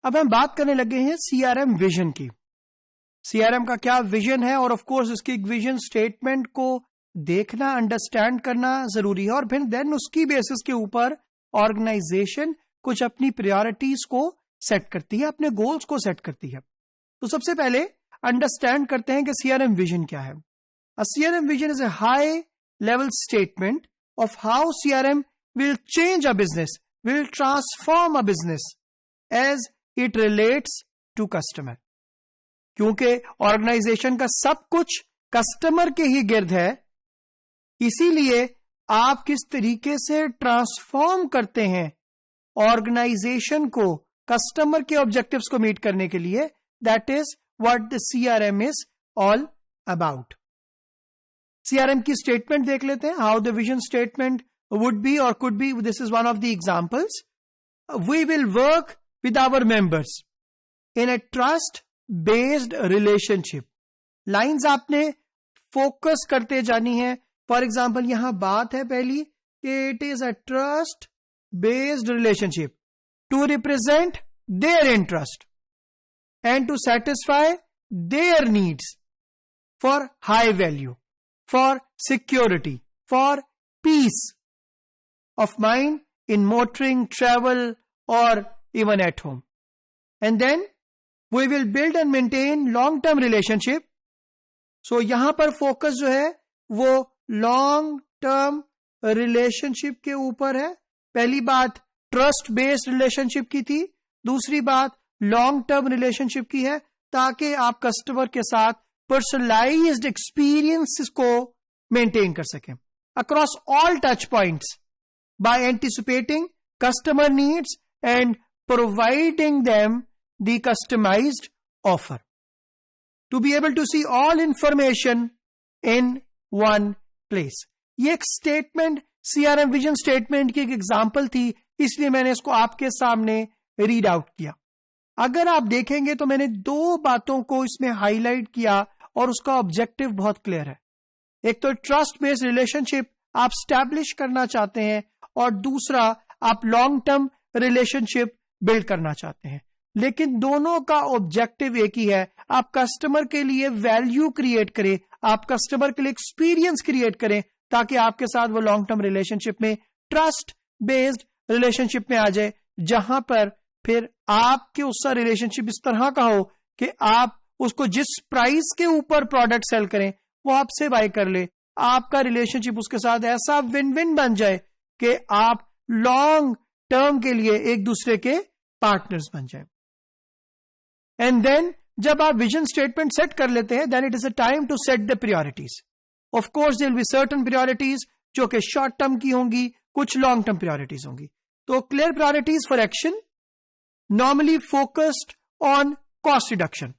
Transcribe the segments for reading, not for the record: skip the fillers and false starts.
अब हम बात करने लगे हैं सीआरएम विजन की। सीआरएम का क्या विजन है, और ऑफ कोर्स इसकी विजन स्टेटमेंट को देखना, अंडरस्टैंड करना जरूरी है, और फिर देन उसकी बेसिस के ऊपर ऑर्गेनाइजेशन कुछ अपनी प्रायोरिटीज को सेट करती है, अपने गोल्स को सेट करती है। तो सबसे पहले अंडरस्टैंड करते हैं कि सीआरएम विजन क्या है। अ CRM vision is a high level statement of how CRM will change a business, will transform a business as it relates to customer. क्योंकि ऑर्गेनाइजेशन का सब कुछ कस्टमर के ही गिर्द है, इसीलिए आप किस तरीके से ट्रांसफॉर्म करते हैं ऑर्गेनाइजेशन को कस्टमर के ऑब्जेक्टिव्स को मीट करने के लिए, that is what the CRM is all about. CRM की स्टेटमेंट देख लेते हैं, how the vision statement would be or could be. This is one of the examples. We will work with our members in a trust based relationship. Lines आपने focus करते जानी है। For example यहां बात है पहली कि it is a trust based relationship to represent their interest and to satisfy their needs for high value, for security, for peace of mind in motoring, travel, or even at home. And then we will build and maintain long-term relationship. So यहाँ पर focus जो है वो long-term relationship के ऊपर है। पहली बात ट्रस्ट बेस्ड रिलेशनशिप की थी, दूसरी बात लॉन्ग टर्म रिलेशनशिप की है, ताकि आप कस्टमर के साथ पर्सनलाइज्ड एक्सपीरियंस को मेंटेन कर सकें across all touch points, by anticipating customer needs and providing them the customized offer. To be able to see all information in one place. ये एक स्टेटमेंट सीआरएम विजन स्टेटमेंट की एक example थी, इसलिए मैंने इसको आपके सामने रीड आउट किया। अगर आप देखेंगे तो मैंने दो बातों को इसमें हाईलाइट किया और उसका ऑब्जेक्टिव बहुत क्लियर है। एक तो ट्रस्ट बेस्ड रिलेशनशिप आप स्टैब्लिश करना चाहते हैं, और दूसरा आप लॉन्ग टर्म रिलेशनशिप बिल्ड करना चाहते हैं। लेकिन दोनों का ऑब्जेक्टिव एक ही है, आप कस्टमर के लिए वैल्यू क्रिएट करें, आप कस्टमर के लिए एक्सपीरियंस क्रिएट करें, ताकि आपके साथ वो लॉन्ग टर्म रिलेशनशिप में, ट्रस्ट बेस्ड रिलेशनशिप में आ जाए, जहां पर फिर आपके उसका रिलेशनशिप इस तरह का हो कि आप उसको जिस प्राइस के ऊपर प्रोडक्ट सेल करें वो आपसे बाय कर ले, आपका रिलेशनशिप उसके साथ ऐसा विन विन बन जाए कि आप लॉन्ग टर्म के लिए एक दूसरे के पार्टनर्स बन जाए। एंड देन जब आप विजन स्टेटमेंट सेट कर लेते हैं, then it is a time to set the priorities. Of course there will be certain priorities जो कि शॉर्ट टर्म की होंगी, कुछ लॉन्ग टर्म प्रायोरिटीज होंगी। तो clear priorities for action, normally focused on cost reduction.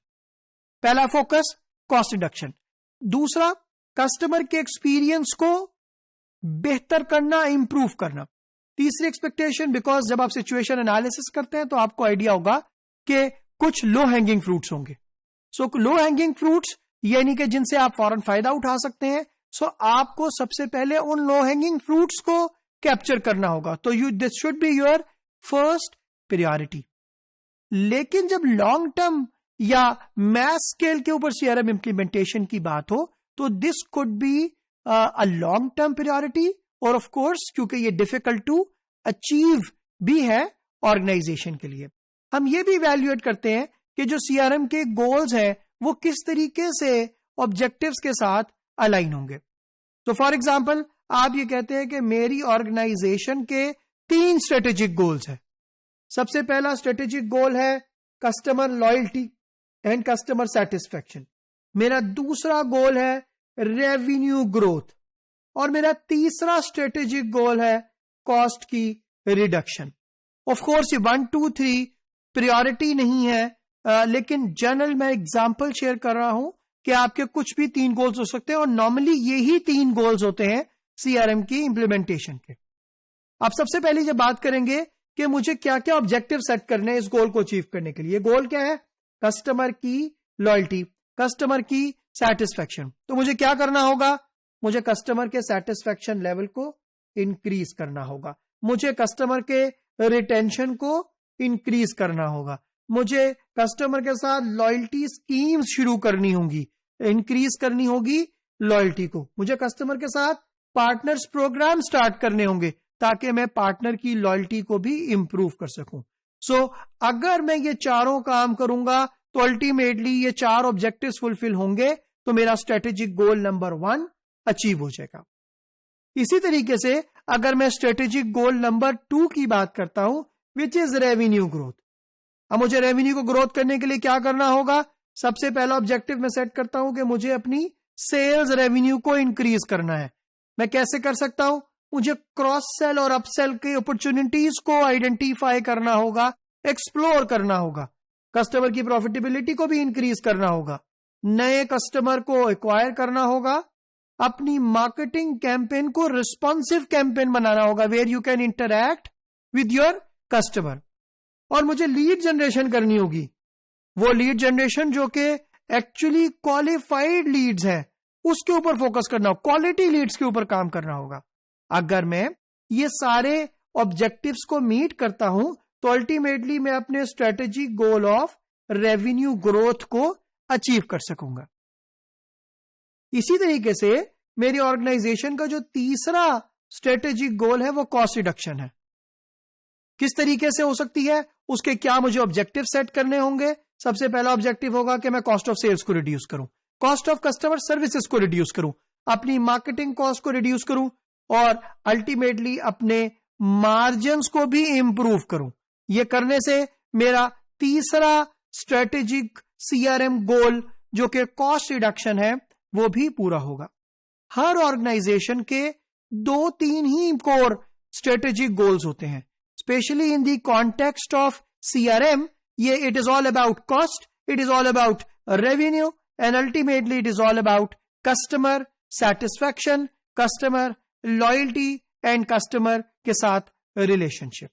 पहला फोकस कॉस्ट रिडक्शन, दूसरा customer के एक्सपीरियंस को बेहतर करना, इंप्रूव करना, तीसरी एक्सपेक्टेशन, बिकॉज जब आप सिचुएशन एनालिसिस करते हैं तो आपको आइडिया होगा कि कुछ लो हैंगिंग फ्रूट्स होंगे। सो लो हैंगिंग फ्रूट्स यानी कि जिनसे आप फौरन फायदा उठा सकते हैं। सो आपको सबसे पहले उन लो हैंगिंग फ्रूट्स को कैप्चर करना होगा। तो this should be your first priority. लेकिन जब लॉन्ग टर्म या मैस स्केल के ऊपर सीआरएम इंप्लीमेंटेशन की बात हो तो this could be a long term priority, और ऑफ कोर्स क्योंकि ये डिफिकल्ट टू अचीव भी है ऑर्गेनाइजेशन के लिए। हम ये भी इवैल्यूएट करते हैं कि जो सीआरएम के गोल्स हैं वो किस तरीके से ऑब्जेक्टिव्स के साथ अलाइन होंगे। तो फॉर एग्जांपल आप ये कहते हैं कि मेरी ऑर्गेनाइजेशन के 3 स्ट्रेटेजिक गोल्स हैं। सबसे पहला स्ट्रेटेजिक गोल है customer loyalty and customer satisfaction, मेरा दूसरा गोल है रेवेन्यू ग्रोथ, और मेरा तीसरा स्ट्रेटेजिक गोल है कॉस्ट की रिडक्शन। ऑफ कोर्स ये 1 2 3 प्रायोरिटी नहीं है, लेकिन जनरल मैं एग्जांपल शेयर कर रहा हूं कि आपके कुछ भी 3 गोल्स हो सकते हैं, और नॉर्मली यही 3 गोल्स होते हैं सीआरएम की इंप्लीमेंटेशन के। आप सबसे पहले जब बात करेंगे कि मुझे क्या क्या ऑब्जेक्टिव सेट करने हैं इस गोल को अचीव करने के लिए। गोल क्या है? कस्टमर की लॉयल्टी, कस्टमर की सेटिस्फैक्शन। तो मुझे क्या करना होगा? मुझे कस्टमर के सेटिस्फैक्शन लेवल को इंक्रीज करना होगा, मुझे कस्टमर के रिटेंशन को इंक्रीज करना होगा, मुझे कस्टमर के साथ लॉयल्टी स्कीम्स शुरू करनी होंगी, इंक्रीज करनी होगी लॉयल्टी को। मुझे कस्टमर के साथ पार्टनर्स प्रोग्राम स्टार्ट करने होंगे ताकि मैं पार्टनर की लॉयल्टी को भी इंप्रूव कर सकूं। सो अगर मैं ये चारों काम करूंगा तो अल्टीमेटली ये 4 ऑब्जेक्टिव्स फुलफिल होंगे, तो मेरा स्ट्रेटेजिक गोल नंबर 1 अचीव हो जाएगा। इसी तरीके से अगर मैं स्ट्रेटेजिक गोल नंबर 2 की बात करता हूं, विच इज रेवेन्यू ग्रोथ। अब मुझे रेवेन्यू को ग्रोथ करने के लिए क्या करना होगा? सबसे पहला ऑब्जेक्टिव मैं सेट करता हूं कि मुझे अपनी सेल्स रेवेन्यू को इंक्रीज करना है। मैं कैसे कर सकता हूं? मुझे क्रॉस सेल और अपसेल की अपॉर्चुनिटीज को आइडेंटिफाई करना होगा, एक्सप्लोर करना होगा। कस्टमर की प्रॉफिटेबिलिटी को भी इंक्रीज करना होगा, नए कस्टमर को एक्वायर करना होगा, अपनी मार्केटिंग कैंपेन को रिस्पॉन्सिव कैंपेन बनाना होगा where you can interact with your customer. और मुझे लीड जनरेशन करनी होगी, वो लीड जनरेशन जो कि एक्चुअली क्वालिफाइड लीड्स हैं, उसके ऊपर फोकस करना होगा, क्वालिटी लीड्स के ऊपर काम करना होगा। अगर मैं ये सारे ऑब्जेक्टिव्स को मीट करता हूं तो अल्टीमेटली मैं अपने strategic goal of revenue growth को अचीव कर सकूंगा। इसी तरीके से मेरी ऑर्गेनाइजेशन का जो तीसरा स्ट्रेटेजिक गोल है वो कॉस्ट रिडक्शन है। किस तरीके से हो सकती है? उसके क्या मुझे ऑब्जेक्टिव सेट करने होंगे? सबसे पहला ऑब्जेक्टिव होगा कि मैं कॉस्ट ऑफ सेल्स को रिड्यूस करूं, कॉस्ट ऑफ कस्टमर सर्विसेज को रिड्यूस करूं, अपनी मार्केटिंग कॉस्ट को रिड्यूस करूं और अल्टीमेटली अपने मार्जिन्स को भी इंप्रूव करूं। यह करने से मेरा तीसरा स्ट्रेटेजिक सीआरएम गोल जो कि कॉस्ट रिडक्शन है वो भी पूरा होगा। हर ऑर्गेनाइजेशन के 2-3 ही कोर स्ट्रेटेजिक गोल्स होते हैं, specially in the context of CRM. ये it is all about cost, it is all about revenue and ultimately it is all about customer satisfaction, customer loyalty and customer के साथ relationship.